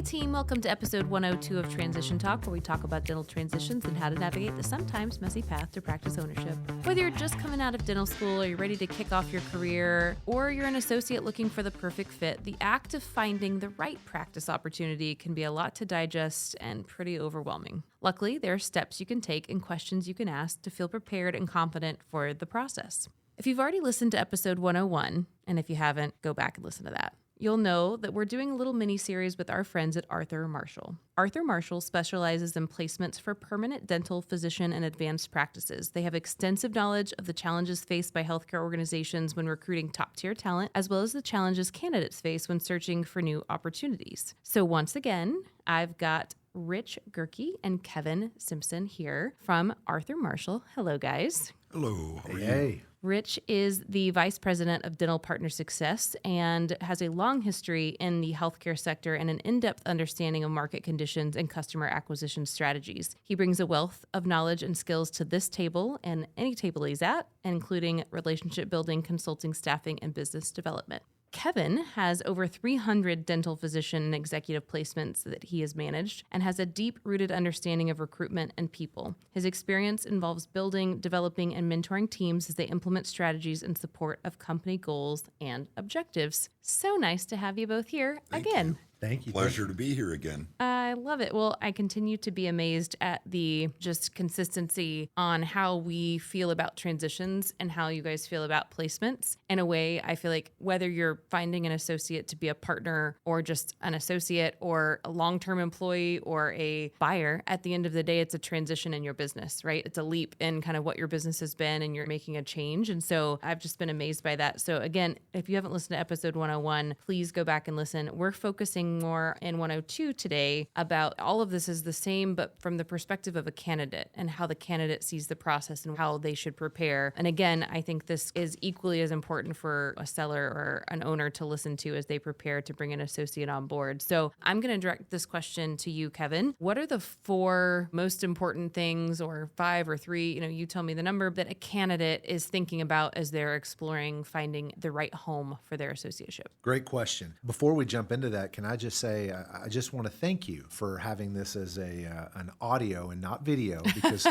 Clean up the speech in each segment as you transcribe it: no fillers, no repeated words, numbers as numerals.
Hey team, welcome to episode 102 of Transition Talk, where we talk about dental transitions and how to navigate the sometimes messy path to practice ownership. Whether you're just coming out of dental school or you're ready to kick off your career, or you're an associate looking for the perfect fit, the act of finding the right practice opportunity can be a lot to digest and pretty overwhelming. Luckily, there are steps you can take and questions you can ask to feel prepared and confident for the process. If you've already listened to episode 101, and if you haven't, go back and listen to that, you'll know that we're doing a little mini-series with our friends at Arthur Marshall. Arthur Marshall specializes in placements for permanent dental, physician, and advanced practices. They have extensive knowledge of the challenges faced by healthcare organizations when recruiting top-tier talent, as well as the challenges candidates face when searching for new opportunities. So once again, I've got Rich Gehrke and Kevin Simpson here from Arthur Marshall. Hello, guys. Hello. How are you? Hey. Rich is the Vice President of Dental Partner Success and has a long history in the healthcare sector and an in-depth understanding of market conditions and customer acquisition strategies. He brings a wealth of knowledge and skills to this table and any table he's at, including relationship building, consulting, staffing, and business development. Kevin has over 300 dental physician and executive placements that he has managed and has a deep-rooted understanding of recruitment and people. His experience involves building, developing, and mentoring teams as they implement strategies in support of company goals and objectives. So nice to have you both here again. Thank you. Pleasure to be here again. I love it. Well, I continue to be amazed at the just consistency on how we feel about transitions and how you guys feel about placements. In a way, I feel like whether you're finding an associate to be a partner or just an associate or a long-term employee or a buyer, at the end of the day, it's a transition in your business, right? It's a leap in kind of what your business has been and you're making a change. And so I've just been amazed by that. So again, if you haven't listened to episode 101, please go back and listen. We're focusing more in 102 today about all of this is the same, but from the perspective of a candidate and how the candidate sees the process and how they should prepare. And again, I think this is equally as important for a seller or an owner to listen to as they prepare to bring an associate on board. So I'm going to direct this question to you, Kevin. What are the 4 most important things, or 5 or 3, you tell me the number, that a candidate is thinking about as they're exploring finding the right home for their associateship? Great question. Before we jump into that, can I just say, I just want to thank you for having this as an audio and not video, because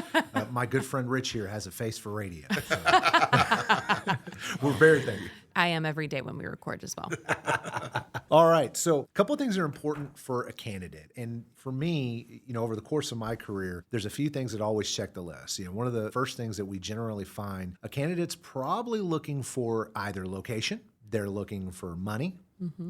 my good friend Rich here has a face for radio. So. We're very thankful. I am every day when we record as well. All right. So a couple of things are important for a candidate. And for me, over the course of my career, there's a few things that always check the list. One of the first things that we generally find, a candidate's probably looking for either location, they're looking for money,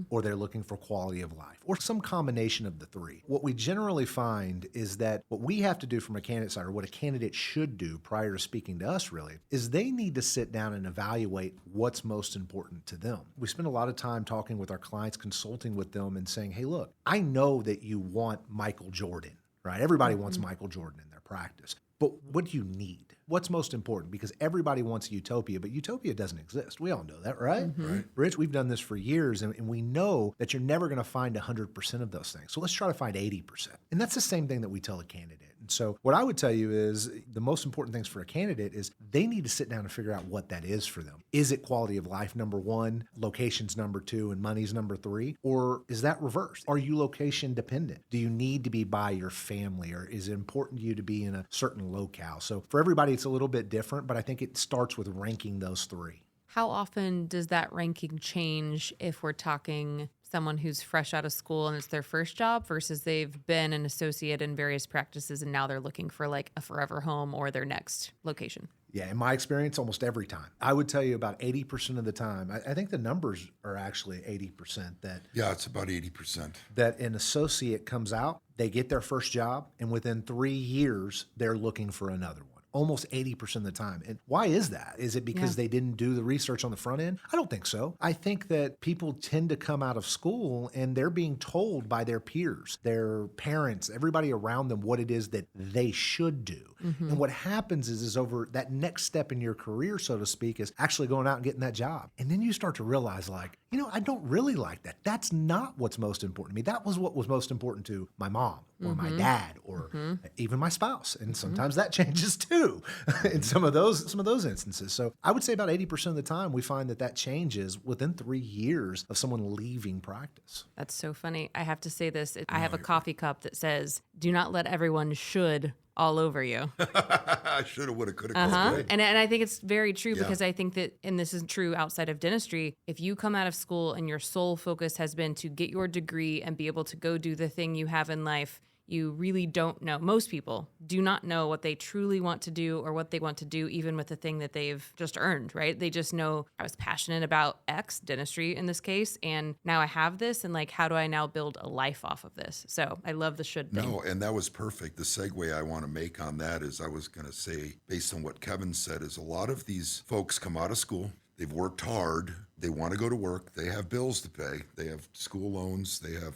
or they're looking for quality of life, or some combination of the 3. What we generally find is that what we have to do from a candidate side, or what a candidate should do prior to speaking to us really, is they need to sit down and evaluate what's most important to them. We spend a lot of time talking with our clients, consulting with them and saying, hey, look, I know that you want Michael Jordan, right? Everybody wants Michael Jordan in their practice. But what do you need? What's most important? Because everybody wants utopia, but utopia doesn't exist. We all know that, right? Right. Rich, we've done this for years, and we know that you're never going to find 100% of those things. So let's try to find 80%. And that's the same thing that we tell a candidate. And so what I would tell you is the most important things for a candidate is they need to sit down and figure out what that is for them. Is it quality of life, number 1, location's number 2, and money's number 3? Or is that reversed? Are you location dependent? Do you need to be by your family, or is it important to you to be in a certain locale? So for everybody, it's a little bit different, but I think it starts with ranking those 3. How often does that ranking change if we're talking someone who's fresh out of school and it's their first job versus they've been an associate in various practices and now they're looking for like a forever home or their next location? Yeah, in my experience, almost every time. I would tell you about 80% of the time. I think the numbers are actually 80% that... Yeah, it's about 80%. That an associate comes out, they get their first job, and within 3 years, they're looking for another one. Almost 80% of the time. And why is that? Is it because they didn't do the research on the front end? I don't think so. I think that people tend to come out of school and they're being told by their peers, their parents, everybody around them what it is that they should do. And what happens is over that next step in your career, so to speak, is actually going out and getting that job. And then you start to realize I don't really like that. That's not what's most important to me. That was what was most important to my mom or my dad or even my spouse. And sometimes that changes too. too in some of those instances. So I would say about 80% of the time we find that changes within 3 years of someone leaving practice. That's so funny. I have to say this. I have a coffee cup that says, "Do not let everyone should all over you." I should have, would have, could have. And I think it's very true because I think that, and this is true outside of dentistry, if you come out of school and your sole focus has been to get your degree and be able to go do the thing you have in life, you really don't know. Most people do not know what they truly want to do or what they want to do, even with the thing that they've just earned, right? They just know, I was passionate about X, dentistry in this case, and now I have this, and like, how do I now build a life off of this? So I love the should thing. No, and that was perfect. The segue I want to make on that is I was going to say, based on what Kevin said, is a lot of these folks come out of school, they've worked hard, they want to go to work, they have bills to pay, they have school loans, they have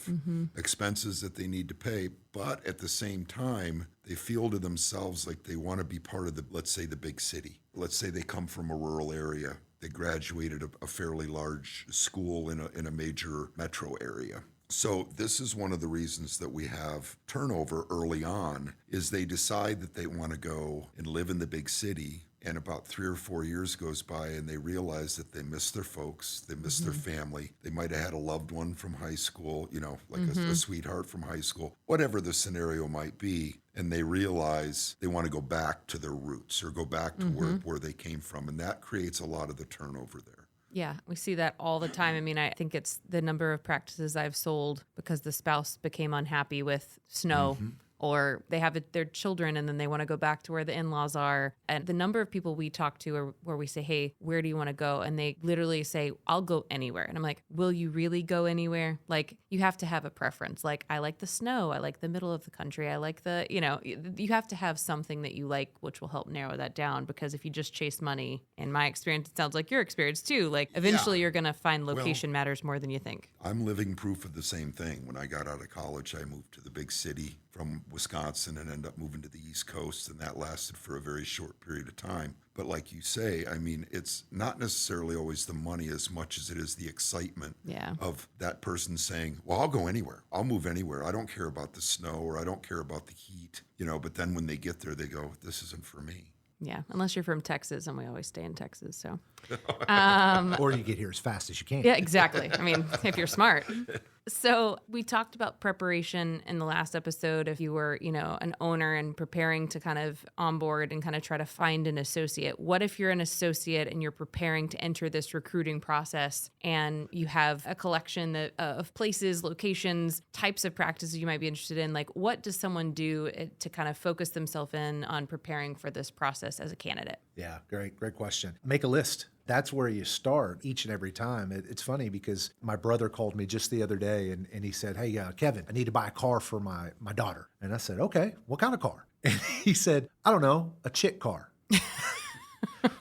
expenses that they need to pay, but at the same time, they feel to themselves like they want to be part of the, let's say, the big city. Let's say they come from a rural area. They graduated a fairly large school in a major metro area. So this is one of the reasons that we have turnover early on, is they decide that they want to go and live in the big city. And about 3 or 4 years goes by and they realize that they miss their folks, they miss their family. They might have had a loved one from high school, like a sweetheart from high school, whatever the scenario might be. And they realize they want to go back to their roots or go back to where they came from. And that creates a lot of the turnover there. Yeah, we see that all the time. I mean, I think it's the number of practices I've sold because the spouse became unhappy with snow. Or they have their children and then they want to go back to where the in-laws are. And the number of people we talk to are where we say, "Hey, where do you want to go?" And they literally say, "I'll go anywhere." And I'm like, will you really go anywhere? Like, you have to have a preference. Like, I like the snow. I like the middle of the country. I like you have to have something that you like, which will help narrow that down. Because if you just chase money, in my experience, it sounds like your experience too, like eventually you're going to find location matters more than you think. I'm living proof of the same thing. When I got out of college, I moved to the big city from Wisconsin and ended up moving to the East Coast, and that lasted for a very short period of time. But like you say, I mean, it's not necessarily always the money as much as it is the excitement of that person saying, "Well, I'll go anywhere. I'll move anywhere. I don't care about the snow or I don't care about the heat," but then when they get there, they go, "This isn't for me." Yeah, unless you're from Texas, and we always stay in Texas, so. Or you get here as fast as you can. Yeah, exactly. I mean, if you're smart. So we talked about preparation in the last episode. If you were, an owner and preparing to kind of onboard and kind of try to find an associate, what if you're an associate and you're preparing to enter this recruiting process and you have a collection of places, locations, types of practices you might be interested in? Like, what does someone do to kind of focus themselves in on preparing for this process as a candidate? Yeah, great question. Make a list. That's where you start each and every time. It's funny because my brother called me just the other day and he said, "Hey, Kevin, I need to buy a car for my daughter." And I said, "Okay, what kind of car?" And he said, "I don't know, a chick car."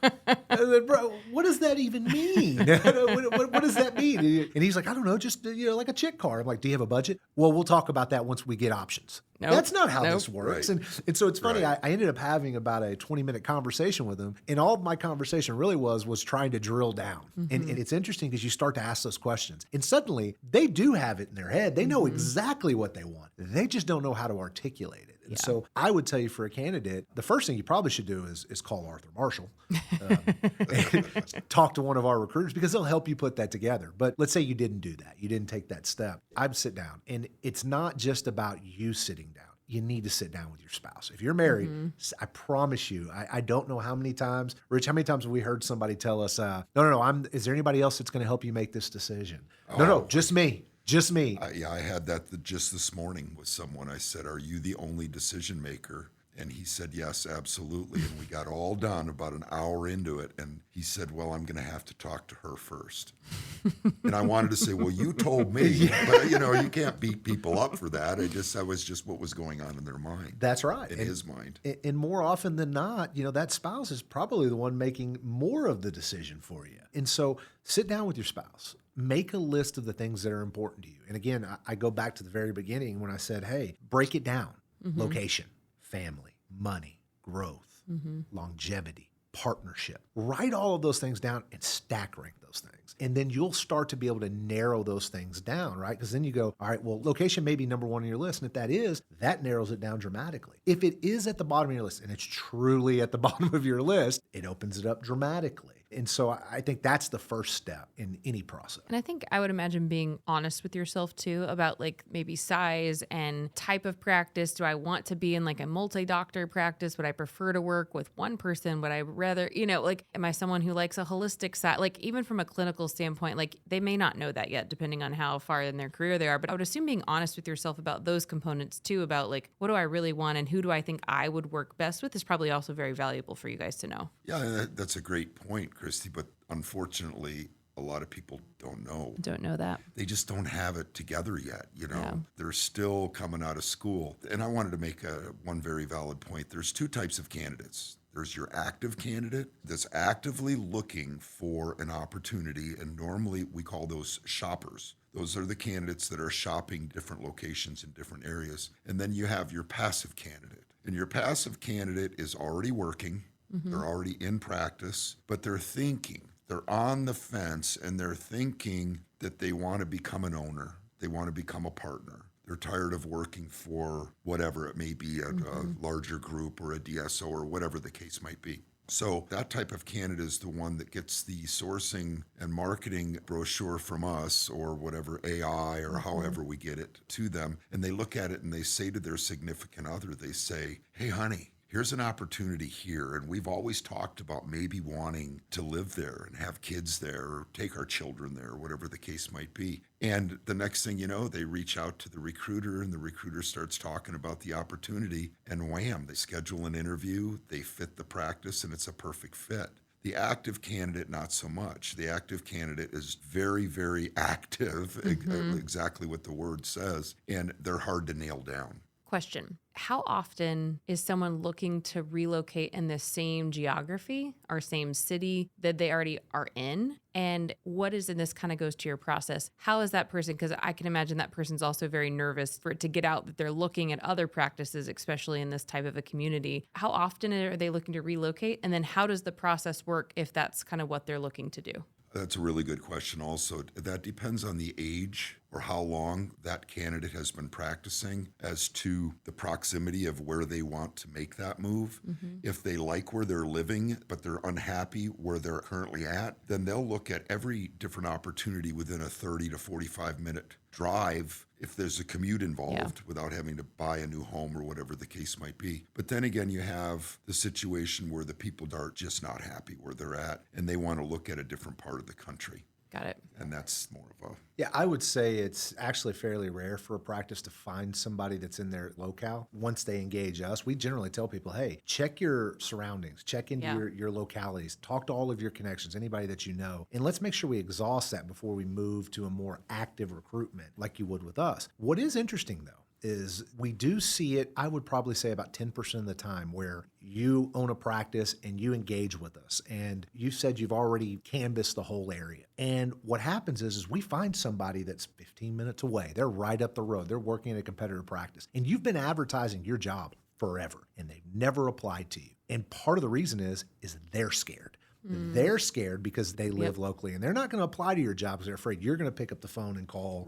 I said, "Bro, what does that even mean? What does that mean?" And he's like, "I don't know, just like a chick car." I'm like, "Do you have a budget?" "Well, we'll talk about that once we get options." Nope. That's not how this works. Right. And so it's funny. I ended up having about a 20-minute conversation with him, and all of my conversation really was trying to drill down. And it's interesting because you start to ask those questions, and suddenly they do have it in their head. They know exactly what they want. They just don't know how to articulate it. And so I would tell you, for a candidate, the first thing you probably should do is call Arthur Marshall, talk to one of our recruiters, because they'll help you put that together. But let's say you didn't do that. You didn't take that step. I'd sit down, and it's not just about you sitting down. You need to sit down with your spouse. If you're married, I promise you, I don't know how many times, Rich, how many times have we heard somebody tell us, no, is there anybody else that's going to help you make this decision? No, just me. Just me. I had that just this morning with someone. I said, "Are you the only decision maker?" And he said, "Yes, absolutely." And we got all done about an hour into it. And he said, "Well, I'm going to have to talk to her first." And I wanted to say, "Well, you told me." But, you can't beat people up for that. That was just what was going on in their mind. That's right. In his mind. And more often than not, that spouse is probably the one making more of the decision for you. And so sit down with your spouse. Make a list of the things that are important to you. And again, I go back to the very beginning when I said, hey, break it down. Location, family, money, growth, longevity, partnership. Write all of those things down and stack rank those those things. And then you'll start to be able to narrow those things down, right? Because then you go, all right, well, location may be number one on your list. And if that is, that narrows it down dramatically. If it is at the bottom of your list, and it's truly at the bottom of your list, it opens it up dramatically. And so I think that's the first step in any process. And I think I would imagine being honest with yourself too about like maybe size and type of practice. Do I want to be in like a multi-doctor practice? Would I prefer to work with one person? Would I rather, like, am I someone who likes a holistic side? Like even from a clinical standpoint, like they may not know that yet depending on how far in their career they are. But I would assume being honest with yourself about those components too, about like, what do I really want and who do I think I would work best with is probably also very valuable for you guys to know. Yeah, that's a great point, Christy, but unfortunately, a lot of people don't know that. They just don't have it together yet. Yeah. They're still coming out of school. And I wanted to make one very valid point. There's two types of candidates. There's your active candidate that's actively looking for an opportunity, and normally we call those shoppers. Those are the candidates that are shopping different locations in different areas. And then you have your passive candidate. And your passive candidate is already working. They're already in practice, but they're thinking. They're on the fence, and they're thinking that they want to become an owner. They want to become a partner. They're tired of working for whatever it may be, a larger group or a DSO or whatever the case might be. So that type of candidate is the one that gets the sourcing and marketing brochure from us or whatever AI or however we get it to them. And they look at it and they say to their significant other, they say, hey, honey, here's an opportunity here. And we've always talked about maybe wanting to live there and have kids there or take our children there, or whatever the case might be. And the next thing you know, they reach out to the recruiter and the recruiter starts talking about the opportunity and wham, they schedule an interview, they fit the practice, and it's a perfect fit. The active candidate, not so much. The active candidate is very, very active, exactly what the word says, and they're hard to nail down. Question. How often is someone looking to relocate in the same geography or same city that they already are in? And what is, and this kind of goes to your process, how is that person, because I can imagine that person's also very nervous for it to get out that they're looking at other practices, especially in this type of a community. How often are they looking to relocate? And then how does the process work if that's kind of what they're looking to do? That's a really good question also. That depends on the age or how long that candidate has been practicing as to the proximity of where they want to make that move. If they like where they're living, but they're unhappy where they're currently at, then they'll look at every different opportunity within a 30 to 45 minute drive if there's a commute involved without having to buy a new home or whatever the case might be. But then again, you have the situation where the people are just not happy where they're at and they want to look at a different part of the country. Got it. And that's more of a... Yeah, I would say it's actually fairly rare for a practice to find somebody that's in their locale. Once they engage us, we generally tell people, hey, check your surroundings, check into your localities, talk to all of your connections, anybody that you know, and let's make sure we exhaust that before we move to a more active recruitment like you would with us. What is interesting, though, is we do see it, I would probably say about 10% of the time, where you own a practice and you engage with us and you said you've already canvassed the whole area. And what happens is we find somebody that's 15 minutes away. They're right up the road. They're working in a competitor practice. And you've been advertising your job forever and they've never applied to you. And part of the reason is they're scared. They're scared because they live locally and they're not going to apply to your job because they're afraid you're going to pick up the phone and call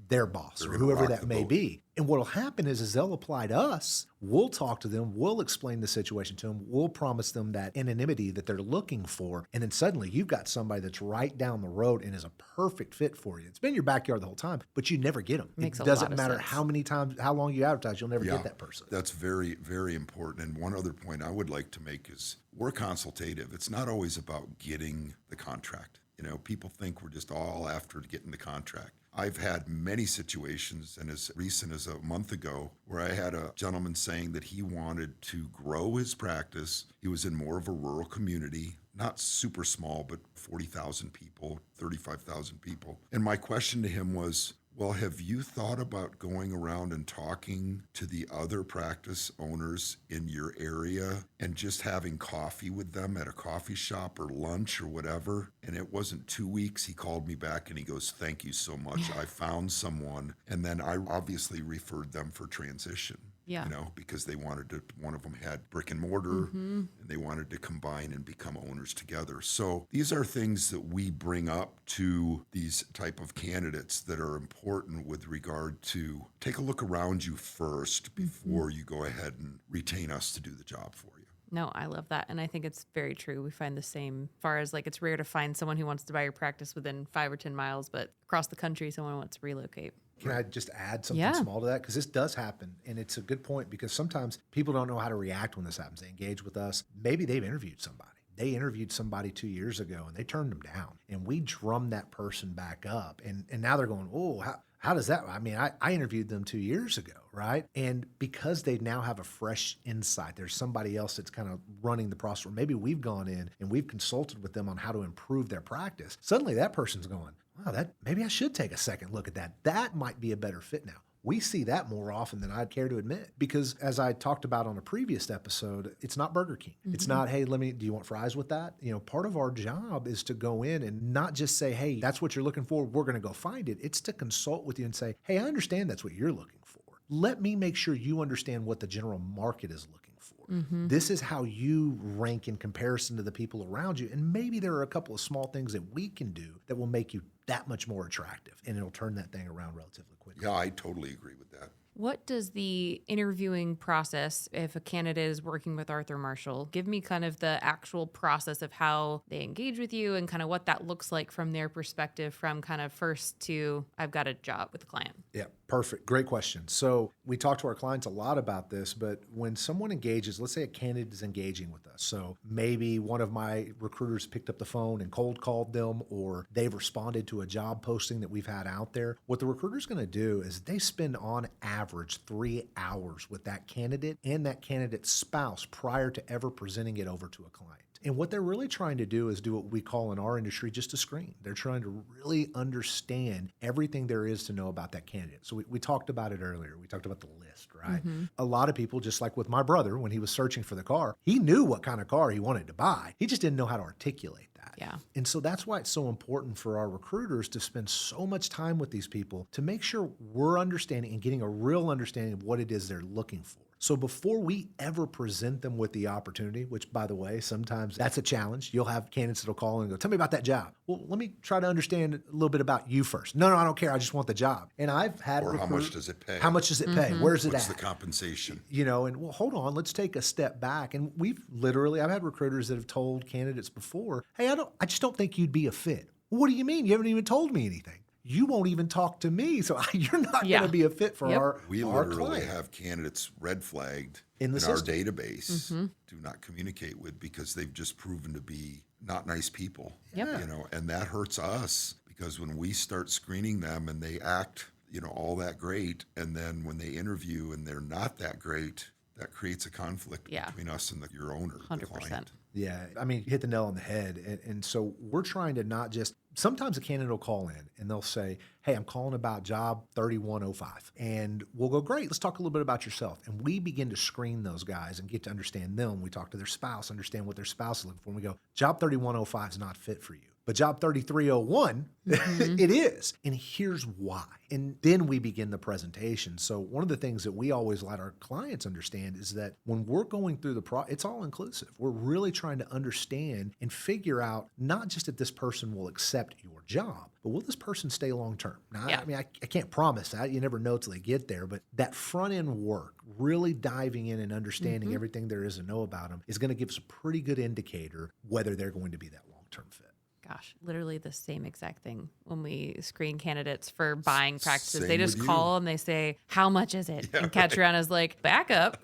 their boss or whoever that may be. And what will happen is they'll apply to us. We'll talk to them. We'll explain the situation to them. We'll promise them that anonymity that they're looking for. And then suddenly you've got somebody that's right down the road and is a perfect fit for you. It's been in your backyard the whole time, but you never get them. Makes it a lot doesn't of matter sense. how many times, how long you advertise, you'll never get that person. That's very, very important. And one other point I would like to make is we're consultative. It's not always about getting the contract. People think we're just all after getting the contract. I've had many situations, and as recent as a month ago, where I had a gentleman saying that he wanted to grow his practice. He was in more of a rural community, not super small, but 40,000 people, 35,000 people. And my question to him was, well, have you thought about going around and talking to the other practice owners in your area and just having coffee with them at a coffee shop or lunch or whatever? And it wasn't 2 weeks. He called me back and he goes, thank you so much. I found someone. And then I obviously referred them for transition. Yeah. Because they wanted to, one of them had brick and mortar and they wanted to combine and become owners together. So these are things that we bring up to these type of candidates that are important with regard to take a look around you first before you go ahead and retain us to do the job for you. No, I love that. And I think it's very true. We find the same as far as like it's rare to find someone who wants to buy your practice within 5 or 10 miles, but across the country, someone wants to relocate. Can I just add something small to that? Because this does happen. And it's a good point because sometimes people don't know how to react when this happens. They engage with us. Maybe they've interviewed somebody. They interviewed somebody 2 years ago and they turned them down. And we drum that person back up. And now they're going, oh, how does that? I mean, I interviewed them 2 years ago, right? And because they now have a fresh insight, there's somebody else that's kind of running the process. Or maybe we've gone in and we've consulted with them on how to improve their practice. Suddenly that person's going, wow, maybe I should take a second look at that. That might be a better fit now. We see that more often than I'd care to admit because as I talked about on a previous episode, it's not Burger King. It's not, hey, do you want fries with that? Part of our job is to go in and not just say, hey, that's what you're looking for. We're going to go find it. It's to consult with you and say, hey, I understand that's what you're looking for. Let me make sure you understand what the general market is looking for. This is how you rank in comparison to the people around you. And maybe there are a couple of small things that we can do that will make you that much more attractive and it'll turn that thing around relatively quickly. Yeah, I totally agree with that. What does the interviewing process, if a candidate is working with Arthur Marshall, give me kind of the actual process of how they engage with you and kind of what that looks like from their perspective from kind of first to I've got a job with the client? Yeah, perfect. Great question. So we talk to our clients a lot about this, but when someone engages, let's say a candidate is engaging with us. So maybe one of my recruiters picked up the phone and cold called them, or they've responded to a job posting that we've had out there. What the recruiter's going to do is they spend on average 3 hours with that candidate and that candidate's spouse prior to ever presenting it over to a client. And what they're really trying to do is do what we call in our industry just a screen. They're trying to really understand everything there is to know about that candidate. So we talked about it earlier. We talked about the list, right? A lot of people, just like with my brother, when he was searching for the car, he knew what kind of car he wanted to buy. He just didn't know how to articulate that. Yeah. And so that's why it's so important for our recruiters to spend so much time with these people to make sure we're understanding and getting a real understanding of what it is they're looking for. So before we ever present them with the opportunity, which by the way, sometimes that's a challenge. You'll have candidates that'll call and go, tell me about that job. Well, let me try to understand a little bit about you first. No, I don't care. I just want the job. And I've had Or how much does it pay? How much does it pay? Where's it What's at? the compensation? And well, hold on, let's take a step back. And I've had recruiters that have told candidates before, hey, I just don't think you'd be a fit. What do you mean? You haven't even told me anything. You won't even talk to me, so you're not going to be a fit for our literally client. have candidates red flagged in our system. database do not communicate with because they've just proven to be not nice people. And that hurts us because when we start screening them and they act, all that great, and then when they interview and they're not that great, that creates a conflict between us and your owner, 100%. The client. Yeah, I mean, you hit the nail on the head. And so we're trying to not just, sometimes a candidate will call in and they'll say, hey, I'm calling about job 3105. And we'll go, great, let's talk a little bit about yourself. And we begin to screen those guys and get to understand them. We talk to their spouse, understand what their spouse is looking for. And we go, job 3105 is not fit for you. But job 3301, it is. And here's why. And then we begin the presentation. So one of the things that we always let our clients understand is that when we're going through it's all inclusive. We're really trying to understand and figure out not just that this person will accept your job, but will this person stay long term? Now, I mean, I can't promise that. You never know till they get there. But that front end work, really diving in and understanding everything there is to know about them, is going to give us a pretty good indicator whether they're going to be that long term fit. Gosh, literally the same exact thing when we screen candidates for buying practices. Same They just call and they say, how much is it? And Catch Around is like, back up.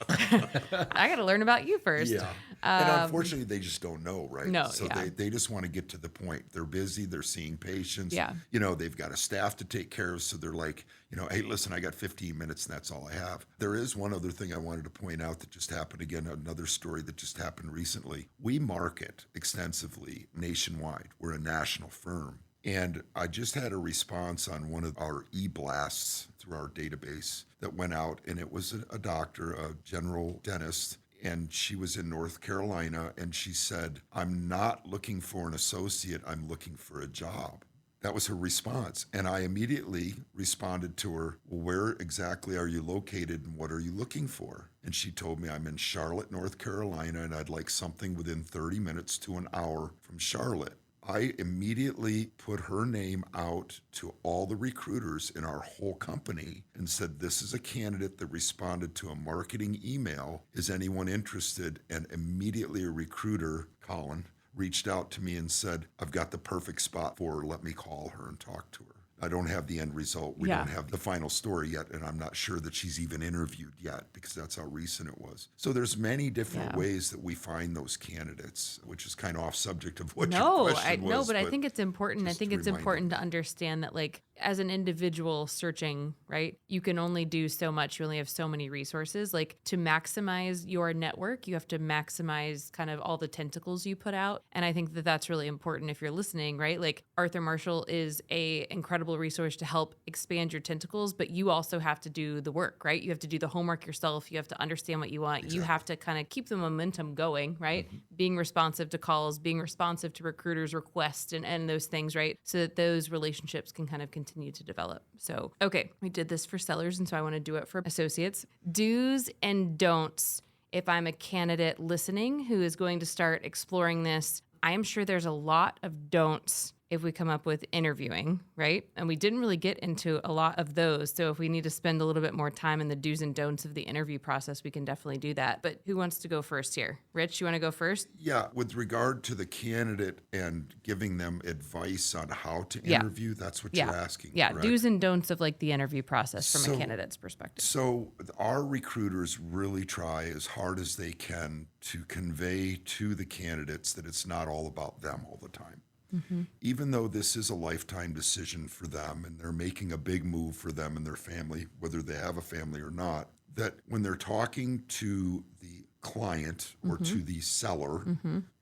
I got to learn about you first. Yeah. And unfortunately, they just don't know, right? No, so they just want to get to the point. They're busy. They're seeing patients. Yeah. They've got a staff to take care of. So they're like, hey, listen, I got 15 minutes and that's all I have. There is one other thing I wanted to point out that just happened again, another story that just happened recently. We market extensively nationwide. We're a national firm. And I just had a response on one of our e-blasts through our database that went out, and it was a doctor, a general dentist, and she was in North Carolina, and she said, I'm not looking for an associate, I'm looking for a job. That was her response. And I immediately responded to her, well, where exactly are you located and what are you looking for? And she told me, I'm in Charlotte, North Carolina, and I'd like something within 30 minutes to an hour from Charlotte. I immediately put her name out to all the recruiters in our whole company and said, this is a candidate that responded to a marketing email. Is anyone interested? And immediately a recruiter, Colin, reached out to me and said, I've got the perfect spot for her. Let me call her and talk to her. I don't have the end result. We don't have the final story yet, and I'm not sure that she's even interviewed yet because that's how recent it was. So there's many different ways that we find those candidates, which is kind of off subject of what your question was. No, but I think it's important. I think it's important to understand that, like, as an individual searching, right, you can only do so much. You only have so many resources. Like, to maximize your network, you have to maximize kind of all the tentacles you put out. And I think that that's really important if you're listening, right? Like, Arthur Marshall is a incredible resource to help expand your tentacles, but you also have to do the work, right? You have to do the homework yourself. You have to understand what you want. Exactly. You have to kind of keep the momentum going, right? Mm-hmm. Being responsive to calls, being responsive to recruiters' requests and those things, right? So that those relationships can kind of continue to develop. So, okay, we did this for sellers, and so I want to do it for associates. Do's and don'ts. If I'm a candidate listening who is going to start exploring this, I am sure there's a lot of don'ts if we come up with interviewing, right? And we didn't really get into a lot of those. So if we need to spend a little bit more time in the do's and don'ts of the interview process, we can definitely do that. But who wants to go first here? Rich, you want to go first? Yeah, with regard to the candidate and giving them advice on how to interview, that's what you're asking, Yeah, correct? Do's and don'ts of like the interview process from a candidate's perspective. So our recruiters really try as hard as they can to convey to the candidates that it's not all about them all the time. Mm-hmm. Even though this is a lifetime decision for them and they're making a big move for them and their family, whether they have a family or not, that when they're talking to the client or to the seller,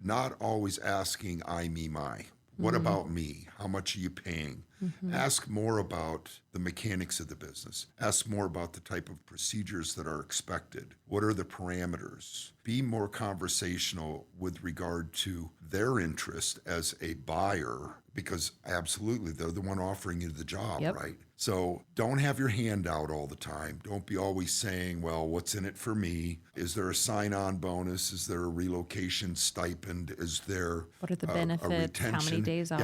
not always asking I, me, my. What about me? How much are you paying? Ask more about the mechanics of the business. Ask more about the type of procedures that are expected. What are the parameters? Be more conversational with regard to their interest as a buyer, because absolutely, they're the one offering you the job, right? So don't have your hand out all the time. Don't be always saying, well, what's in it for me? Is there a sign-on bonus? Is there a relocation stipend? Is there what are the benefits? A retention? How many days off?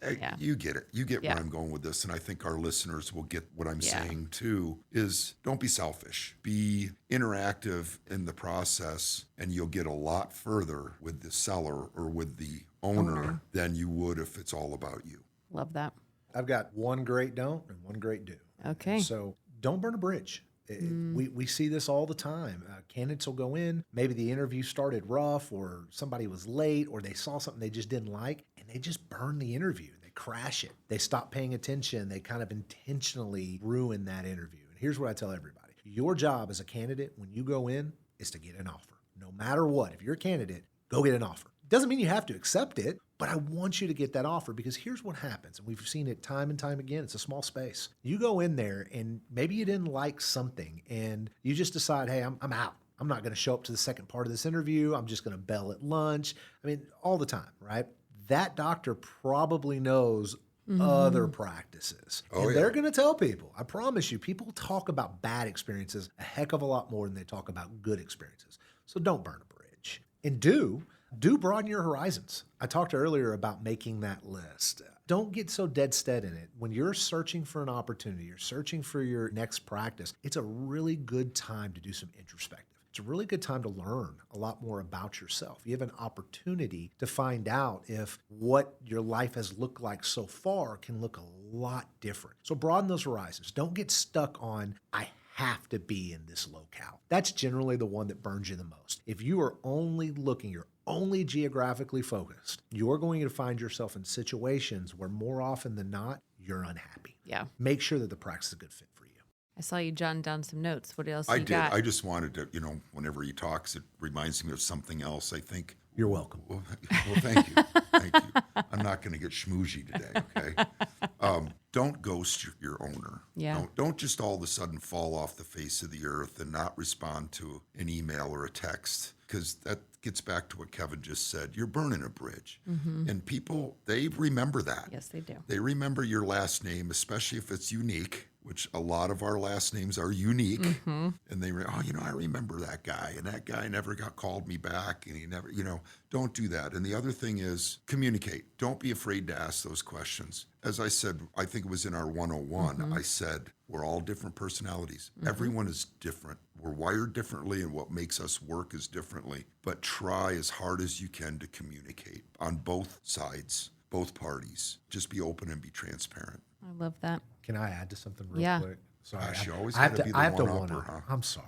Yeah, you get it. You get where I'm going with this, and I think our listeners will get what I'm saying too, is don't be selfish. Be interactive in the process, and you'll get a lot further with the seller or with the owner than you would if it's all about you. Love that. I've got one great don't and one great do. Okay. So don't burn a bridge. We see this all the time. Candidates will go in, maybe the interview started rough or somebody was late or they saw something they just didn't like, and they just burn the interview. They crash it. They stop paying attention. They kind of intentionally ruin that interview. And here's what I tell everybody. Your job as a candidate when you go in is to get an offer. No matter what, if you're a candidate, go get an offer. Doesn't mean you have to accept it, but I want you to get that offer because here's what happens. And we've seen it time and time again. It's a small space. You go in there and maybe you didn't like something and you just decide, hey, I'm out. I'm not going to show up to the second part of this interview. I'm just going to bail at lunch. I mean, all the time, right? That doctor probably knows other practices. And they're going to tell people, I promise you, people talk about bad experiences a heck of a lot more than they talk about good experiences. So don't burn a bridge. And do broaden your horizons. I talked earlier about making that list. Don't get so dead set in it. When you're searching for an opportunity, you're searching for your next practice, it's a really good time to do some introspective. It's a really good time to learn a lot more about yourself. You have an opportunity to find out if what your life has looked like so far can look a lot different. So broaden those horizons. Don't get stuck on, I have to be in this locale. That's generally the one that burns you the most. If you are only looking, you're only geographically focused, you're going to find yourself in situations where more often than not, you're unhappy. Yeah. Make sure that the practice is a good fit for you. I saw you jotting down some notes. What else I you did. got? I just wanted to, whenever he talks, it reminds me of something else. I think. You're welcome. Well, thank you. Thank you. I'm not going to get schmoozey today, okay? Don't ghost your owner. Yeah. Don't just all of a sudden fall off the face of the earth and not respond to an email or a text, because that gets back to what Kevin just said. You're burning a bridge. And people, they remember that. Yes, they do. They remember your last name, especially if it's unique, which a lot of our last names are unique. And they, I remember that guy, and that guy never called me back, and he never, don't do that. And the other thing is communicate. Don't be afraid to ask those questions. As I said, I think it was in our 101, I said, we're all different personalities. Everyone is different. We're wired differently, and what makes us work is differently. But try as hard as you can to communicate on both sides, both parties. Just be open and be transparent. I love that. Can I add to something real quick? Sorry, Gosh, you always I have gotta to, be the I have to one-upper, one-up. huh? I'm sorry.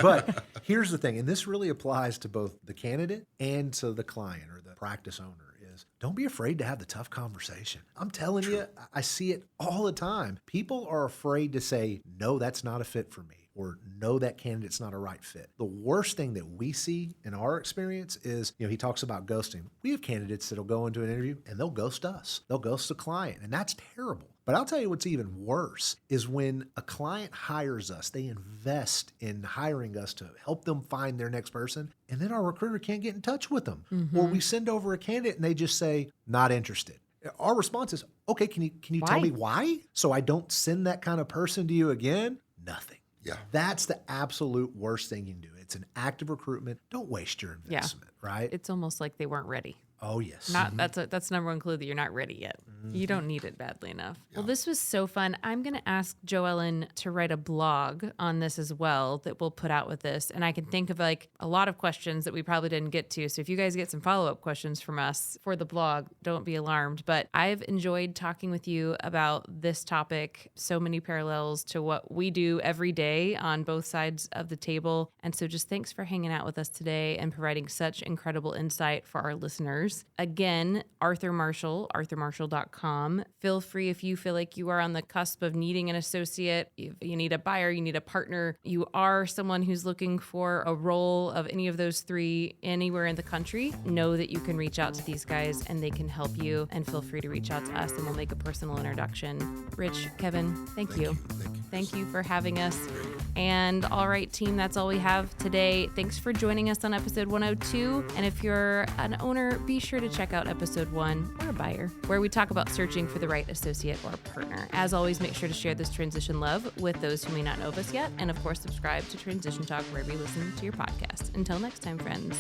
But here's the thing, and this really applies to both the candidate and to the client or the practice owner, is don't be afraid to have the tough conversation. I'm telling you, I see it all the time. People are afraid to say, no, that's not a fit for me, or no, that candidate's not a right fit. The worst thing that we see in our experience is, he talks about ghosting. We have candidates that'll go into an interview and they'll ghost us. They'll ghost the client, and that's terrible. But I'll tell you what's even worse is when a client hires us, they invest in hiring us to help them find their next person, and then our recruiter can't get in touch with them. Or we send over a candidate and they just say, not interested. Our response is, okay, can you tell me why? So I don't send that kind of person to you again? Nothing. Yeah. That's the absolute worst thing you can do. It's an active recruitment. Don't waste your investment, right? It's almost like they weren't ready. Oh, yes. That's number one clue that you're not ready yet. You don't need it badly enough. Well, this was so fun. I'm going to ask Joellen to write a blog on this as well that we'll put out with this. And I can think of a lot of questions that we probably didn't get to. So if you guys get some follow-up questions from us for the blog, don't be alarmed. But I've enjoyed talking with you about this topic. So many parallels to what we do every day on both sides of the table. And so just thanks for hanging out with us today and providing such incredible insight for our listeners. Again, Arthur Marshall, arthurmarshall.com. Feel free if you feel like you are on the cusp of needing an associate, if you need a buyer, you need a partner, you are someone who's looking for a role of any of those three anywhere in the country, know that you can reach out to these guys and they can help you, and feel free to reach out to us and we'll make a personal introduction. Rich, Kevin, thank you. Thank you for having us. And all right, team, that's all we have today. Thanks for joining us on episode 102. And if you're an owner, be sure to check out episode 1, or a buyer, where we talk about searching for the right associate or partner. As always, make sure to share this transition love with those who may not know of us yet. And of course, subscribe to Transition Talk wherever you listen to your podcast. Until next time, friends.